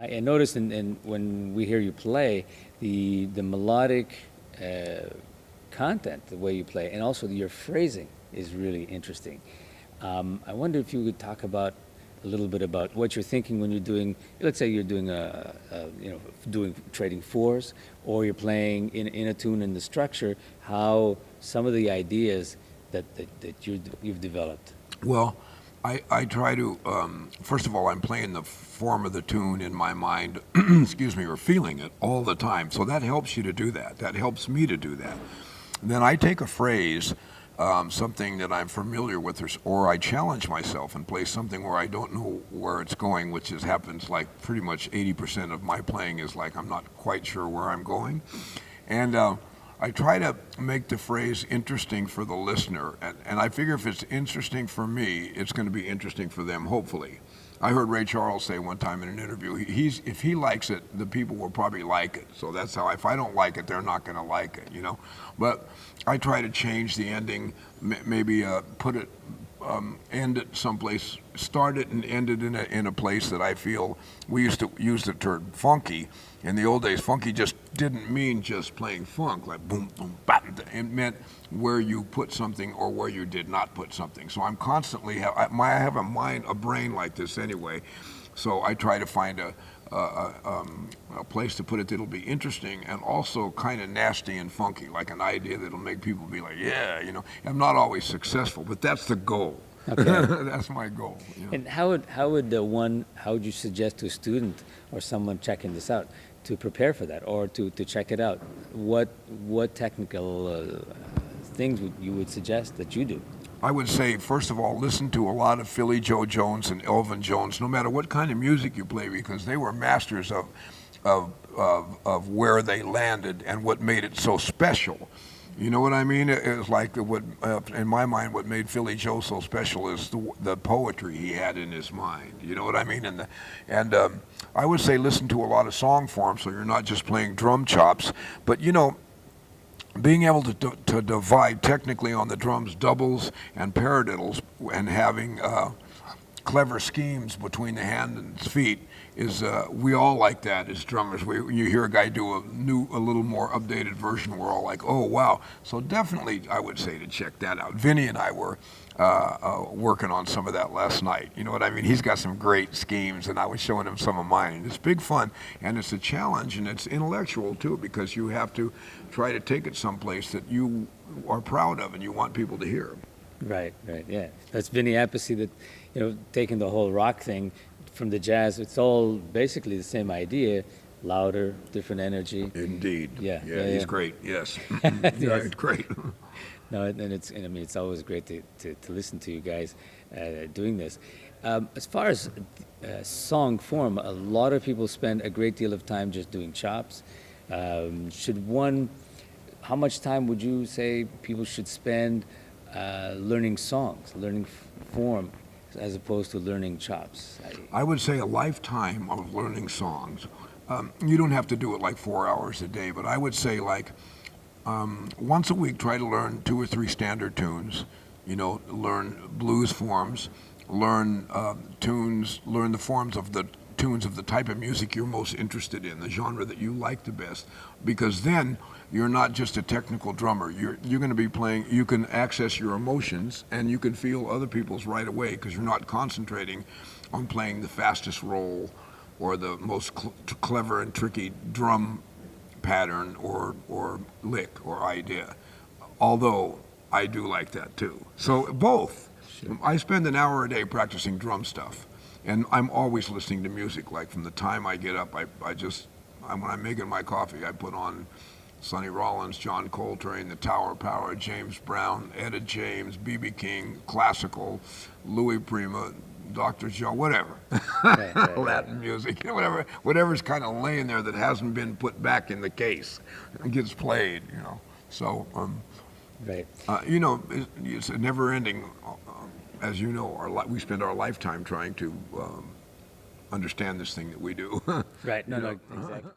I noticed when we hear you play, the melodic content, the way you play, and also your phrasing is really interesting. I wonder if you could talk about a little bit about what you're thinking when you're doing, let's say you're doing doing trading fours, or you're playing in a tune in the structure, how some of the ideas that you've developed. Well, I try to, first of all, I'm playing the form of the tune in my mind, excuse me, or feeling it all the time. So that helps you to do that. That helps me to do that. Then I take a phrase, something that I'm familiar with, or I challenge myself and play something where I don't know where it's going, which happens like pretty much 80% of my playing is like I'm not quite sure where I'm going. And I try to make the phrase interesting for the listener, and I figure if it's interesting for me, it's going to be interesting for them, hopefully. I heard Ray Charles say one time in an interview, if he likes it, the people will probably like it. So that's how, if I don't like it, they're not going to like it, you know. But I try to change the ending, maybe put it, end it someplace, start it and end it in a place that I feel. We used to use the term funky. In the old days, funky just didn't mean just playing funk, like boom, boom, bam. It meant where you put something or where you did not put something. So I'm constantly, I have a brain like this anyway. So I try to find a place to put it that'll be interesting and also kind of nasty and funky, like an idea that'll make people be like, yeah, you know. I'm not always successful, but that's the goal. Okay. That's my goal. You know? And how would you suggest to a student or someone checking this out to prepare for that, or to check it out? What technical things you would suggest that you do? I would say, first of all, listen to a lot of Philly Joe Jones and Elvin Jones, no matter what kind of music you play, because they were masters of where they landed and what made it so special. You know what I mean? It was like in my mind, what made Philly Joe so special is the poetry he had in his mind. You know what I mean? And I would say listen to a lot of song forms, so you're not just playing drum chops, but you know, being able to divide technically on the drums doubles and paradiddles and having clever schemes between the hand and feet is we all like that as drummers. When you hear a guy do a little more updated version, we're all like, oh wow. So definitely, I would say to check that out. Vinny and I were working on some of that last night. You know what I mean? He's got some great schemes, and I was showing him some of mine. And it's big fun, and it's a challenge, and it's intellectual too, because you have to try to take it someplace that you are proud of and you want people to hear. Right, yeah. That's Vinny Appice that, you know, taking the whole rock thing from the jazz. It's all basically the same idea, louder, different energy. Indeed. Yeah, he's great. Yes. Yes. Yeah, great. No, and I mean, it's always great to listen to you guys doing this. As far as song form, a lot of people spend a great deal of time just doing chops. How much time would you say people should spend learning songs, learning form, as opposed to learning chops? I would say a lifetime of learning songs. You don't have to do it like 4 hours a day, but I would say like once a week, try to learn 2 or 3 standard tunes. You know, learn blues forms, learn tunes, learn the forms of the tunes of the type of music you're most interested in, the genre that you like the best, because then you're not just a technical drummer. You're going to be playing. You can access your emotions and you can feel other people's right away, because you're not concentrating on playing the fastest roll or the most clever and tricky drum pattern or lick or idea. Although I do like that too. So both. Sure. I spend an hour a day practicing drum stuff. And I'm always listening to music. Like from the time I get up, when I'm making my coffee, I put on Sonny Rollins, John Coltrane, the Tower Power, James Brown, Etta James, B.B. King, classical, Louis Prima, Dr. Joe, whatever. Latin music, whatever's kind of laying there that hasn't been put back in the case and gets played, you know. So, right. You know, it's a never-ending. As you know, we spend our lifetime trying to understand this thing that we do. Right. No, exactly.